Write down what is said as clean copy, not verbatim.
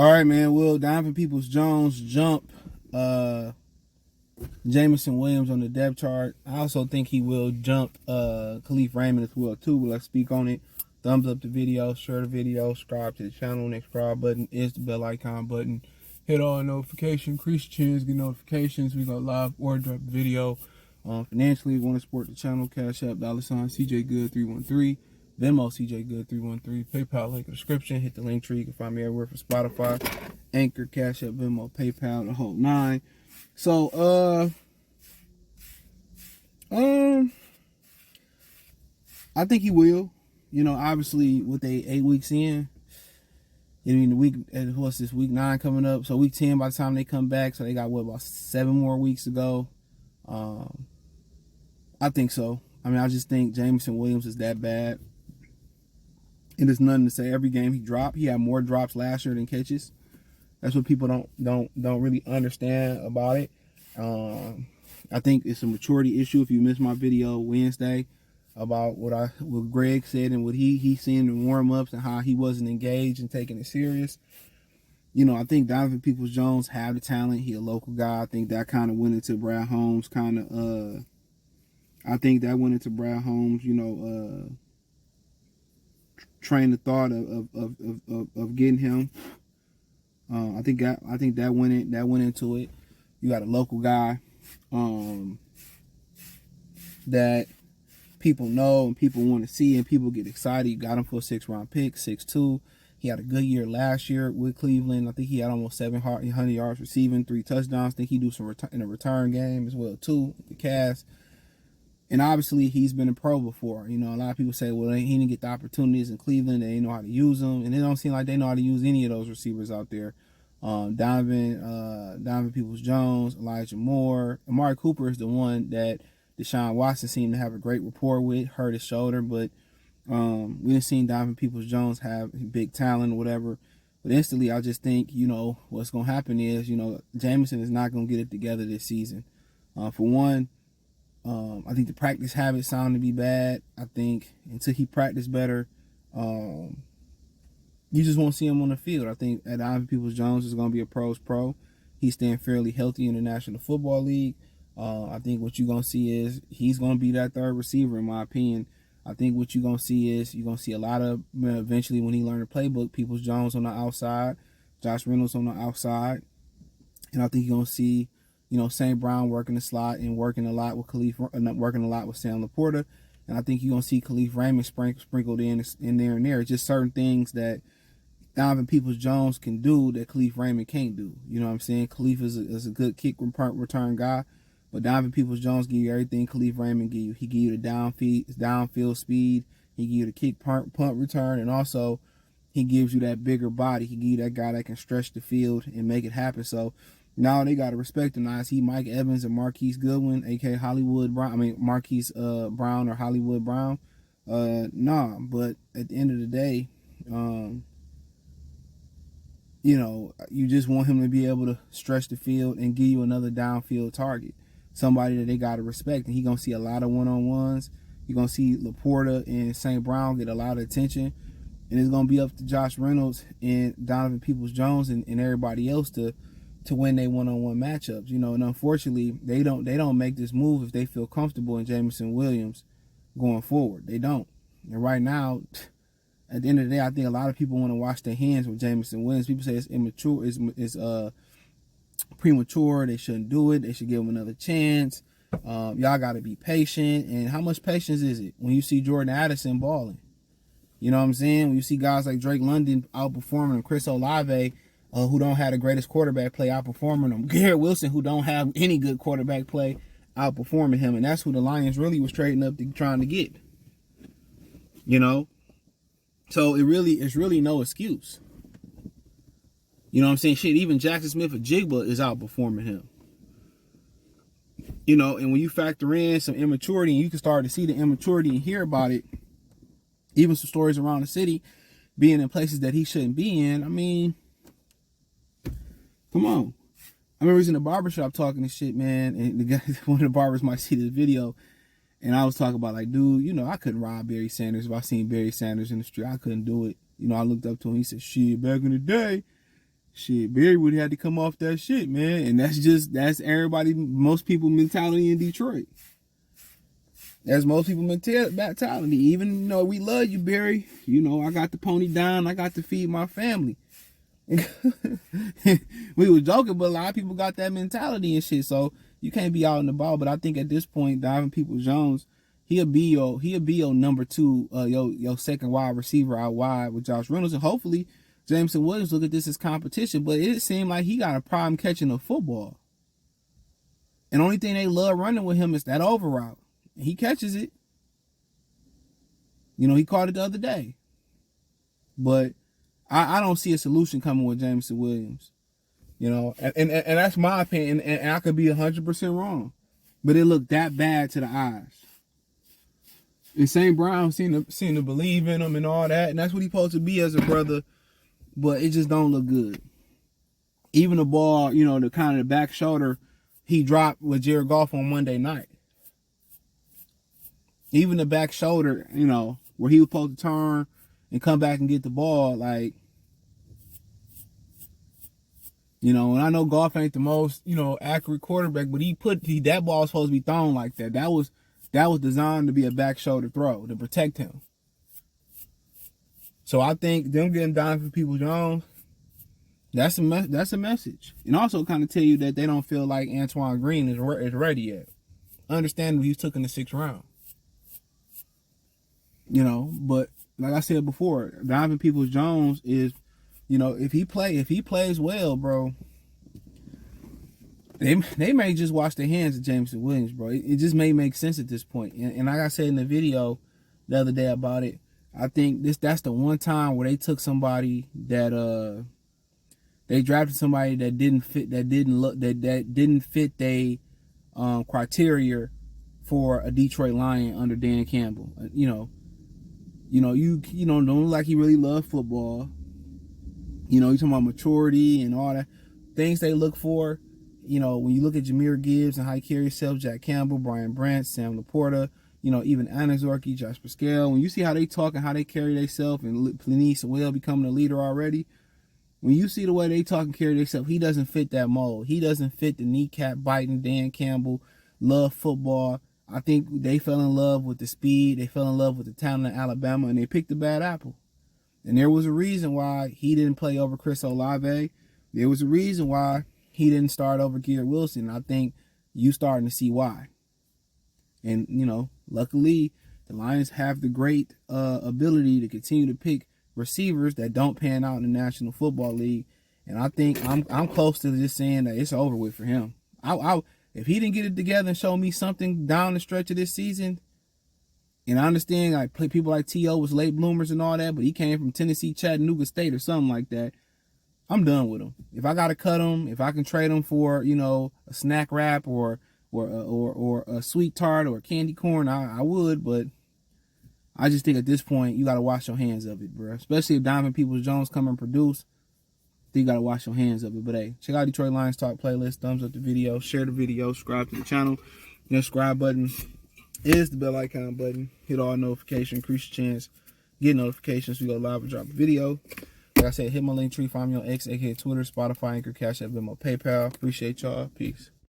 All right, man. Will Donovan Peoples-Jones jump Jameson Williams on the depth chart? I also think he will jump Khalif Raymond as well too. But let's speak on it. Thumbs up the video, share the video, subscribe to the channel. Next subscribe button is the bell icon button. Hit all notifications, increase your chance, get notifications. We go live or drop the video. Financially, want to support the channel, Cash App, $ CJ Good 313. Venmo CJ Good 313. PayPal link in the description. Hit the link tree. You can find me everywhere for Spotify, Anchor, Cash App, Venmo, PayPal, the whole nine. So I think he will. You know, obviously with the 8 weeks in, I mean the week, what's this, week 9 coming up? So week 10 by the time they come back, so they got what, about 7 more weeks to go. I think so. I mean, I just think Jameson Williams is that bad. And there's nothing to say. Every game he dropped, he had more drops last year than catches. That's what people don't really understand about it. I think it's a maturity issue. If you missed my video Wednesday about what Greg said and what he seen in warm-ups and how he wasn't engaged and taking it serious. You know, I think Donovan Peoples-Jones have the talent. He a local guy. I think that kind of went into Brad Holmes I think that went into Brad Holmes, you know, train the thought of getting him. I think that went into it. You got a local guy that people know and people want to see and people get excited. You got him for a 6th-round pick, 6'2". He had a good year last year with Cleveland. I think he had almost 700 yards receiving, 3 touchdowns. I think he do some in a return game as well too with the Cavs. And obviously, he's been a pro before. You know, a lot of people say, well, he didn't get the opportunities in Cleveland. They didn't know how to use them. And it don't seem like they know how to use any of those receivers out there. Donovan Peoples-Jones, Elijah Moore. Amari Cooper is the one that Deshaun Watson seemed to have a great rapport with, hurt his shoulder. But we didn't see Donovan Peoples-Jones have big talent or whatever. But instantly, I just think, you know, what's going to happen is, you know, Jameson is not going to get it together this season. For one, I think the practice habits sound to be bad. I think until he practice better, you just won't see him on the field. I think Donovan Peoples-Jones is going to be a pro's pro. He's staying fairly healthy in the National Football League. I think what you're going to see is he's going to be that third receiver, in my opinion. I think what you're going to see is you're going to see a lot of, eventually when he learned the playbook, Peoples-Jones on the outside, Josh Reynolds on the outside. And I think you're going to see, you know, St. Brown working the slot and working a lot with working a lot with Sam Laporta. And I think you're going to see Khalif Raymond sprinkled in there and there. It's just certain things that Donovan Peoples-Jones can do that Khalif Raymond can't do. You know what I'm saying? Khalif is a good kick return guy. But Donovan Peoples-Jones give you everything Khalif Raymond give you. He give you the downfield speed. He give you the kick punt return. And also, he gives you that bigger body. He give you that guy that can stretch the field and make it happen. So, now they got to respect him. Now, is he Mike Evans and Marquise Goodwin, a.k.a. Hollywood Brown? I mean, Marquise Brown or Hollywood Brown? Nah, but at the end of the day, you know, you just want him to be able to stretch the field and give you another downfield target. Somebody that they got to respect. And he's going to see a lot of one-on-ones. You're going to see Laporta and St. Brown get a lot of attention. And it's going to be up to Josh Reynolds and Donovan Peoples-Jones and everybody else to win their one-on-one matchups, you know. And unfortunately, they don't make this move if they feel comfortable in Jameson Williams going forward. They don't. And right now, at the end of the day, I think a lot of people want to wash their hands with Jameson Williams. People say it's immature, it's premature. They shouldn't do it. They should give him another chance. Y'all got to be patient. And how much patience is it when you see Jordan Addison balling? You know what I'm saying? When you see guys like Drake London outperforming Chris Olave, who don't have the greatest quarterback play, outperforming him. Garrett Wilson, who don't have any good quarterback play, outperforming him. And that's who the Lions really was trading up to trying to get. You know? So it's really no excuse. You know what I'm saying? Shit, even Jackson Smith-Njigba is outperforming him. You know, and when you factor in some immaturity, and you can start to see the immaturity and hear about it, even some stories around the city, being in places that he shouldn't be in, I mean, come on. I remember he was in the barbershop talking this shit, man, and the guy, one of the barbers might see this video, and I was talking about, like, dude, you know, I couldn't rob Barry Sanders. If I seen Barry Sanders in the street, I couldn't do it. You know, I looked up to him. He said, shit, back in the day, shit, Barry would have had to come off that shit, man. And that's everybody, most people mentality in Detroit. That's most people mentality. Even, you know, we love you, Barry. You know, I got the pony down. I got to feed my family. We was joking, but a lot of people got that mentality and shit. So you can't be out in the ball. But I think at this point, Donovan Peoples-Jones, he'll be your number two, your second wide receiver out wide with Josh Reynolds, and hopefully Jameson Williams look at this as competition. But it seemed like he got a problem catching the football, and the only thing they love running with him is that over route. He catches it. You know, he caught it the other day. But I don't see a solution coming with Jameson Williams. You know, and that's my opinion, and I could be 100% wrong. But it looked that bad to the eyes. And St. Brown seemed to believe in him and all that, and that's what he's supposed to be as a brother, but it just don't look good. Even the ball, you know, the kind of the back shoulder he dropped with Jared Goff on Monday night. Even the back shoulder, you know, where he was supposed to turn and come back and get the ball, like, you know, and I know Goff ain't the most, you know, accurate quarterback, but that ball was supposed to be thrown like that. That was designed to be a back shoulder throw to protect him. So I think them getting Donovan Peoples-Jones, that's a message. And also kind of tell you that they don't feel like Antoine Green is ready yet. Understandably, he took in the 6th round. You know, but like I said before, Donovan Peoples-Jones is, you know, if he plays well, bro, they may just wash their hands of Jameson Williams, bro. It just may make sense at this point. And like I said in the video the other day about it, I think that's the one time where they took somebody that they drafted somebody that didn't fit their criteria for a Detroit Lion under Dan Campbell. You know, don't look like he really loved football. You know, you talking about maturity and all that things they look for. You know, when you look at Jahmyr Gibbs and how he carries himself, Jack Campbell, Brian Brandt, Sam Laporta, you know, even Anna Zorky, Josh Pascal, when you see how they talk and how they carry themselves, and Plenice Sewell becoming a leader already, when you see the way they talk and carry themselves, he doesn't fit that mold. He doesn't fit the kneecap biting Dan Campbell, love football. I think they fell in love with the speed. They fell in love with the talent of Alabama, and they picked a bad apple. And there was a reason why he didn't play over Chris Olave. There was a reason why he didn't start over Garrett Wilson. I think you starting to see why. And, you know, luckily, the Lions have the great ability to continue to pick receivers that don't pan out in the National Football League. And I think I'm close to just saying that it's over with for him. If he didn't get it together and show me something down the stretch of this season, and I understand like people like T.O. was late bloomers and all that, but he came from Tennessee, Chattanooga State or something like that, I'm done with him. If I got to cut him, if I can trade him for, you know, a snack wrap or a sweet tart or candy corn, I would, but I just think at this point, you got to wash your hands of it, bro. Especially if Donovan Peoples-Jones come and produce, you got to wash your hands of it. But hey, check out Detroit Lions Talk playlist. Thumbs up the video. Share the video. Subscribe to the channel. The subscribe button is the bell icon button. Hit all notifications. Increase your chance. Get notifications. We go live and drop a video. Like I said, hit my link tree. Find me on X, aka Twitter, Spotify, Anchor, Cash App, Venmo, PayPal. Appreciate y'all. Peace.